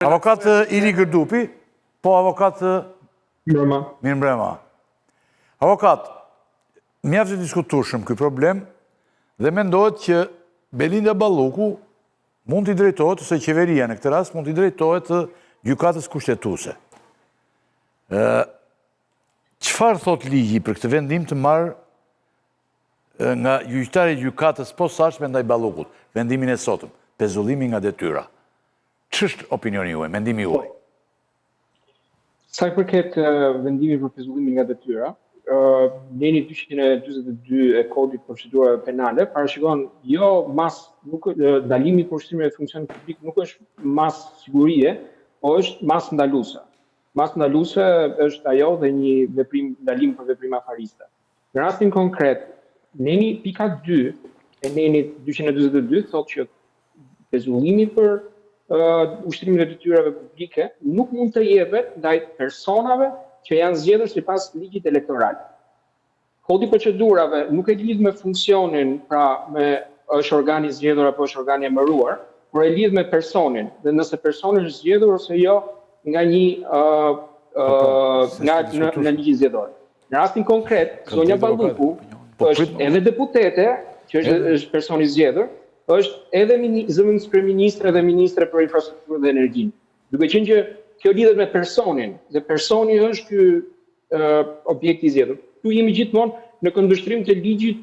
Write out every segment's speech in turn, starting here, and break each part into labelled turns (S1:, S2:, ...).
S1: Avokat Ili Gërdupi, po avokat Mirëmbrëma. Avokat, mjaftë të diskutueshëm ky problem dhe mendohet që Belinda Balluku mund t'i drejtohet, ose qeveria në këtë rast, mund t'i drejtohet gjykatës kushtetuese. Çfarë thot ligji për këtë vendim të marrë nga gjyqtari i gjykatës posaçme ndaj Ballukut, vendimin e sotëm, pezullimi nga detyra? Ç'është opinioni juaj, mendimi juaj?
S2: Sa i përket vendimit për pezullimin nga detyra, Neni 242 e Kodit Procedurave Penale parashikon ndalimi i ushtrimeve të funksionit publik nuk është mas sigurie, po është mas ndaluese. Mas ndaluese është ajo dhe një ndalim për veprim afariste. Në rastin konkret, Neni pika 2 e Neni 242 thotë që pezullimi për ushtrimin e detyrave publike nuk mund të jepet ndaj personave që janë zgjedhur sipas ligjit elektoral. Kodi i procedurave nuk e lidh me funksionin, pra me është organi zgjedhur apo është organi emëruar, por e lidh me personin. Dhe nëse personi është zgjedhur ose jo nga në ligjin zgjedhor. Në rastin konkret, zonja Balluku është edhe deputete, që është personi zgjedhur, është edhe zëvendës kryeministre dhe ministre për infrastrukturën dhe energjinë. Duke qenë që kjo lidhet me personin, dhe personi është ky objekti i zgjedhur. Këtu jemi gjithmonë në kundërshtrim të ligjit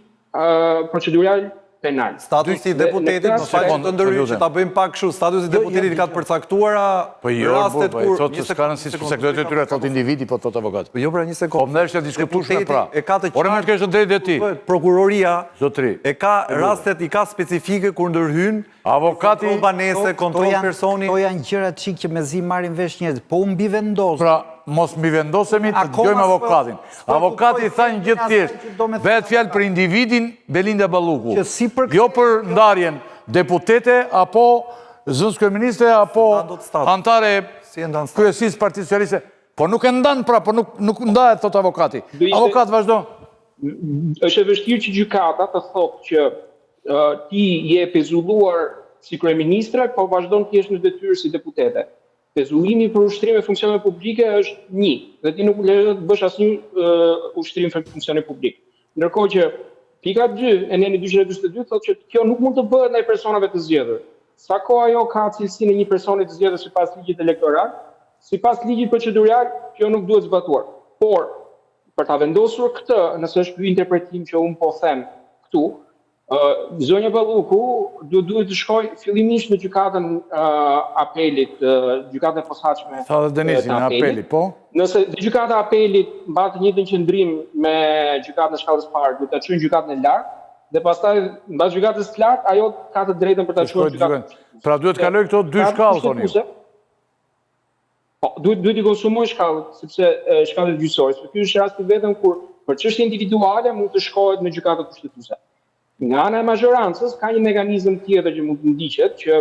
S2: procedural penal.
S3: Statusi i deputetit, më falni të ndërhyj që ta bëjmë pak kështu, statusi i deputetit ka të përcaktuara rastet kur
S1: thotë s'ka rëndësi sepse këto detyra thot individi, po thot avokat.
S3: Po jo, pra një sekondë.
S1: Po më është diskutueshme pra.
S3: Por
S1: më kesh drejtë ti.
S3: Prokuroria
S1: Zotri.
S3: E ka rastet i ka specifike kur ndërhyn
S1: avokati
S3: kontroll banese, kontroll personi.
S4: To janë gjëra çik që mezi marrin vesh njerëz, po u mbi vendos.
S1: Pra, mos mbi vendosemi të dëgjojmë avokatin. Avokati tha një gjë të thjeshtë. Bëhet fjalë për individin Belinda Balluku. Jo për ndarjen deputete apo zëvendës kryeministre apo antare kryesisë Partisë Socialiste. Po nuk e ndan pra, po nuk ndahet thot avokati. Avokat vazhdo.
S2: Është e vështirë që gjykata të thotë që ti je pezulluar si kryeministre, po vazhdon të jesh në detyrë si deputete. Pezullimi për ushtrime funksione publike është një, dhe ti nuk lejohet të bësh asnjë ushtrim për funksione publike. Ndërkohë që pika 2 e Neni 242 thotë që kjo nuk mund të bëhet ndaj personave të zgjedhur. Sa kohë ajo ka cilësinë e një personi të zgjedhur sipas ligjit elektoral, sipas ligjit procedural, kjo nuk duhet zbatuar. Por për ta vendosur këtë, nëse është ky interpretim që unë po them këtu, zonja Balluku duhet të shkojë fillimisht në gjykatën apelit, gjykatën e posaçme.
S1: Tha dhe Denisi në apeli, po?
S2: Nëse gjykata e apelit mbajë të njëjtën qëndrim me gjykatën e shkallës parë, duhet ta çojë gjykatën e lartë, dhe pastaj mbas gjykatës së lartë ajo ka të drejtën për ta çuar gjykatën.
S1: Pra duhet kaloj këto dy shkallë thoni.
S2: Po, duhet i konsumoj shkallët, sepse shkallët gjyqësore. Ky është rasti vetëm kur për çështje individuale mund të shkohet në gjykatën kushtetuese. Nga ana e mazhorancës ka një mekanizëm tjetër që mund të ndiqet, që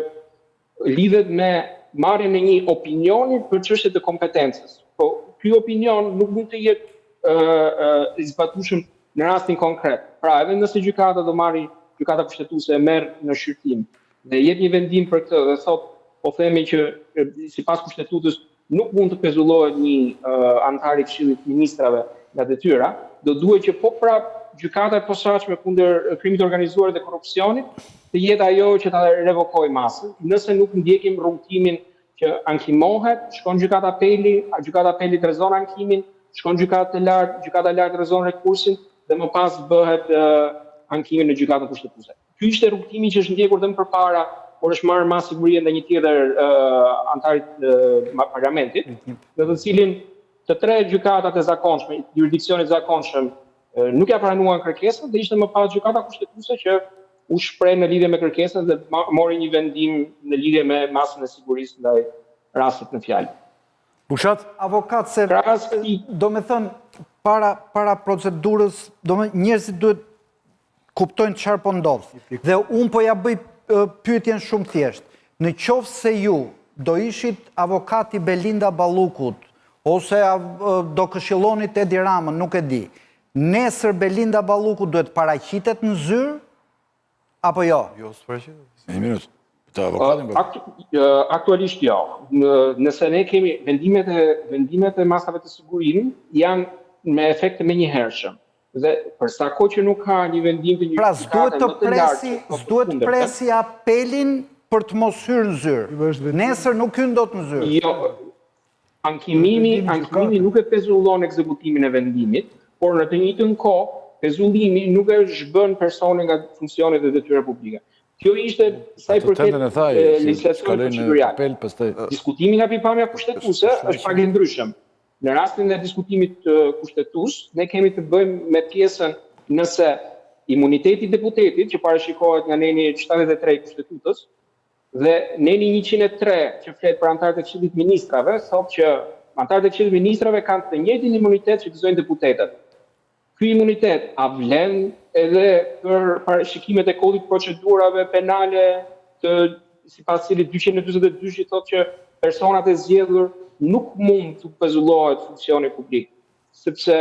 S2: lidhet me marrjen e një opinioni për çështje të kompetencës. Po ky opinion nuk mund të jetë i zbatueshëm në rastin konkret. Pra, edhe nëse gjykata do marrë, gjykata kushtetuese e merr në shqyrtim dhe jep një vendim për këtë dhe thotë, po themi që sipas kushtetutës nuk mund të pezullohet një antar i Këshillit të Ministrave nga detyra, do duhet që po prap gjykata e posaçme kundër krimit të organizuar dhe korrupsionit të jetë ajo që ta revokojë masën. Nëse nuk ndjekim rrugtimin që ankimohet, shkon gjykata apelit rrezon ankimin, shkon gjykata e lartë rrezon rekursin dhe më pas bëhet ankimi në gjykatën kushtetuese. Ky ishte rrugtimi që është ndjekur dhe më përpara, por është marrë mas sigurie ndaj një tjetër antarit parlamentit, në të cilin të tre gjykatat e zakonshme, jurisdiksionit zakonshëm nuk ja pranuan kërkesën dhe ishte më pas gjykata kushtetuese që u shpreh në lidhje me kërkesën dhe mori një vendim në lidhje me masën e sigurisë ndaj rastit në fjalë.
S1: Bushat?
S4: Avokat, se do me thënë, para procedurës, njerëzit duhet kuptojnë çfarë po ndodh. Dhe unë po ja bëj pyetjen shumë thjeshtë. Në qoftë se ju do ishit avokati Belinda Ballukut ose do këshillonit Edi Ramën, nuk e di. Nesër Belinda Balluku duhet paraqitet në zyrë, apo jo?
S3: Jo, s'paraqitet.
S1: Një minutë. të avokatin?
S2: Aktualisht jo. Nëse ne kemi vendimet e masave të sigurimit janë me efekte menjëhershëm. Dhe për sa kohë që nuk ka një vendim të një
S4: pra, s'duhet presi apelin për të mos hyrë në zyrë. Nesër nuk hyn dot në zyrë.
S2: Jo, ankimimi nuk e pezullon ekzekutimin e vendimit, por në të njëjtën kohë, pezullimi nuk e zhbën persone nga funksionet dhe detyrat publike. Kjo ishte sa i përket legjislacionit procedurale. Diskutimi nga pikpamja kushtetuese është pak i ndryshëm. Në rastin e diskutimit kushtetues, ne kemi të bëjmë me pjesën nëse imuniteti i deputetit, që parashikohet nga neni 73 i Kushtetutës, dhe neni 103 që flet për anëtarët e Këshillit të Ministrave, thotë që anëtarët e Këshillit të Ministrave kanë të njëjtin imunitet që gëzojnë deputetët. Ky imunitet a vlen edhe për parashikimet e kodit procedurave penale, sipas cilit 242 thotë që personat e zgjedhur nuk mund të pezullohet funksioni publik, sepse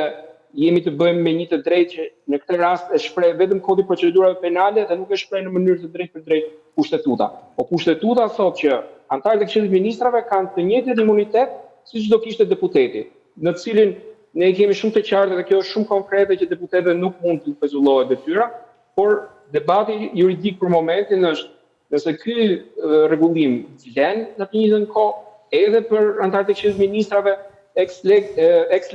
S2: jemi të bëjmë me një të drejtë që në këtë rast e shpreh vetëm kodi procedurave penale dhe nuk e shpreh në mënyrë të drejtë për drejtë kushtetuta. Po kushtetuta thotë që anëtarët e Këshillit të Ministrave kanë të njëjtin imunitet siç do kishte deputeti, në cilin ne kemi shumë të qartë dhe kjo është shumë konkrete që deputetët nuk mund të pezullohet detyra, por debati juridik për momentin është nëse ky rregullim vlen në të njëjtën kohë edhe për anëtarët e Këshillit të Ministrave ex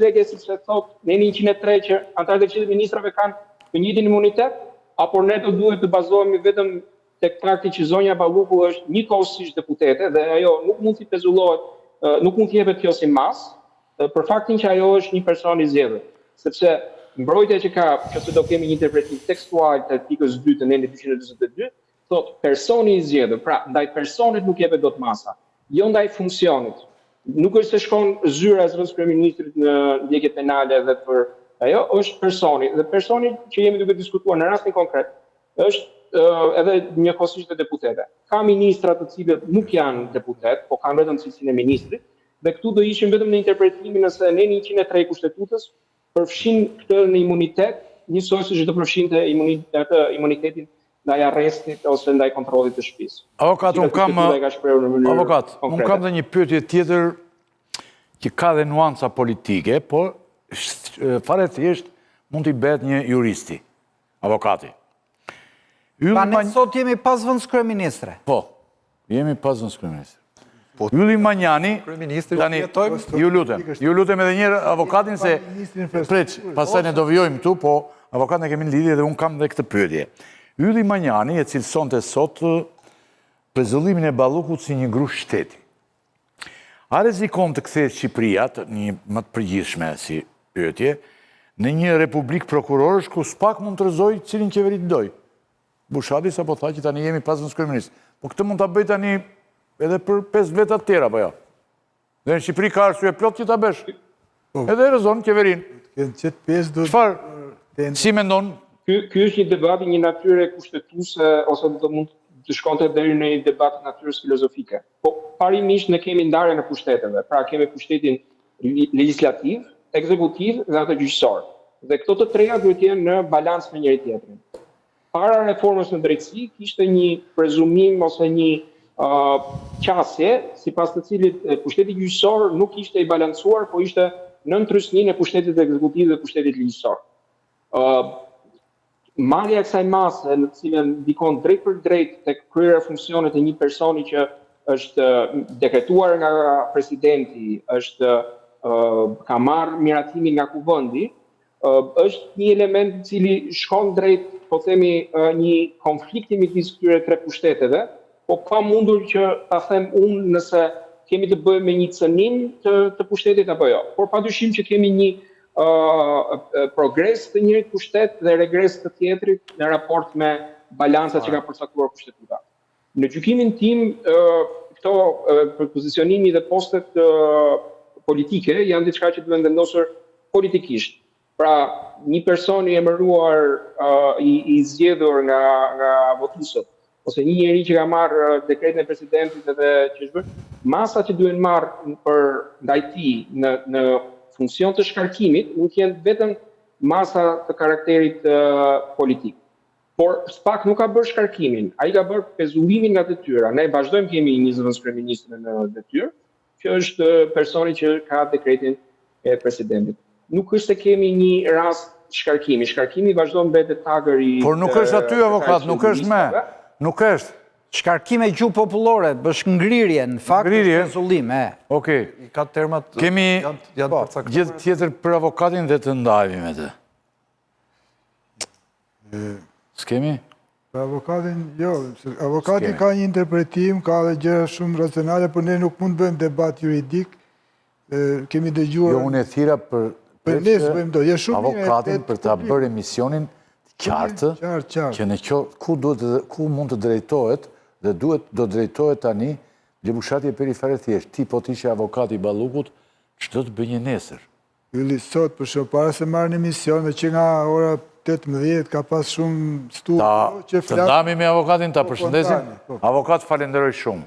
S2: lege, sepse thotë neni 103 që anëtarët e Këshillit të Ministrave kanë të njëjtin imunitet, apo ne do duhet të bazohemi vetëm tek fakti që zonja Balluku është njëkohësisht deputete dhe ajo nuk mund të pezullohet, nuk mund të jepet kjo si mas, për faktin që ajo është një person i zgjedhur, sepse mbrojtja që ka, nëse do kemi një interpretim tekstual të artikullit 2 të neni 242, thotë personi i zgjedhur, pra ndaj personit nuk jepet dot masa. Jo ndaj funksionit. Nuk është se shkon zyra e zëvendës kryeministrit në ndjekje penale dhe për ajo është personi. Dhe personi që jemi duke diskutuar në rastin konkret është edhe njëkohësisht e deputete. Ka ministra të cilët nuk janë deputet, po kanë vetëm cilësinë e ministrit, dhe këtu do ishim vetëm në interpretimin nëse neni 103 Kushtetutës përfshin këtë në imunitet, njësoj siç do përfshinte imunitetin ndaj arrestit ose ndaj kontrollit të shtëpisë.
S1: Avokat, unë kam dhe një pyetje tjetër që ka dhe nuanca politike, por fare thjesht mund t'i bëhet një juristi, avokati.
S4: Pa ne sot jemi pas vëndës kryeministre.
S1: Po, jemi pas vëndës kryeministre. Ylli Manjani, tani, ju lutem edhe njërë avokatin se preq, pasaj ne do vjojmë tu, po avokatin e kemi në lidhje dhe unë kam dhe këtë pyetje. Ylli Manjani e cilësonte sot pezullimin e Ballukut si një grup shteti. A rrezikon të kthehet Shqipëria, një më të përgjithshme si pyetje, në një republik prokurorësh ku s'pak mund të rrëzoj cilin qeveri të doj? Bushati sapo tha që tani jemi pas vëndës kryeministrit. Po këtë mund ta bëj tani edhe për 5 veta të tjera, apo jo? Dhe në Shqipëri ka arsye plot që ta bësh. Edhe rrëzon qeverin. Çfarë? Si mendon?
S2: Ky është një debat i një natyre kushtetuese ose do mund të shkonte deri në një debat të natyrës filozofike. Po parimisht ne kemi ndarjen e pushteteve. Pra kemi pushtetin legjislativ, ekzekutiv dhe atë gjyqësor. Dhe këto të treja duhet të jenë në balancë me njëri tjetrin. Para reformës në drejtësi kishte një prezumim ose një qasje sipas të cilit pushteti gjyqësor nuk ishte i balancuar, po ishte nën trysninë e pushtetit ekzekutiv dhe pushtetit ligjësor. Marrja e kësaj mase në të cilën ndikon drejt për drejt tek kryerja e funksionet e një personi që është dekretuar nga presidenti, ka marrë miratimin nga kuvendi, është një element i cili shkon drejt, po themi, një konflikti midis këtyre tre pushteteve, po pa mundur që ta them unë nëse kemi të bëjmë me një cënim të pushtetit apo jo. Por padyshim që kemi një progres të njërit pushtet dhe regres të tjetrit në raport me balancat që ka përcaktuar kushtetuta. Në gjykimin tim, këto pozicionimi dhe postet politike janë diçka që duhet vendosur politikisht. Pra, një person i emëruar i zgjedhur nga votuesët, ose një njeri që ka marrë dekretin e presidentit edhe që është bërë, masa që duhen marrë për ndaj tij në funksion të shkarkimit nuk janë vetëm masa të karakterit politik. por SPAK nuk ka bërë shkarkimin, ai ka bërë pezullimin nga detyra. Ne vazhdojmë kemi një zëvendëskryeministër në detyrë, që është personi që ka dekretin e presidentit. Nuk është se kemi një rast shkarkimi. Shkarkimi vazhdon mbetet tagër i...
S1: Por nuk është aty, avokat, nuk është me. Nuk është.
S4: Shkarkime gjuhë popullore, bësh ngrirje, në fakt është pezullim,
S1: Okej.
S3: Ka termat
S1: kemi
S3: janë përcaktuar.
S1: gjithë tjetër për avokatin dhe të ndajmi me të. S'kemi?
S5: Për avokatin, jo. Avokati ka një interpretim, ka dhe gjëra shumë racionale, për ne nuk mund bëjmë debat juridik. Kemi dëgjuar...
S1: Jo, unë e thira për avokatin për të bërë emisionin qartë, që në ku mund të drejtohet, dhe do drejtohet tani, Gjebushati e perifere thjesht, ti po t'ishe avokati Ballukut, që do të bënje nesër?
S5: Ylli sot, për shumë, para se marrë në emision, me që nga ora 18, ka pas shumë stu...
S1: Të ndami me avokatin, ta përshëndesim. Avokat, falenderoj shumë.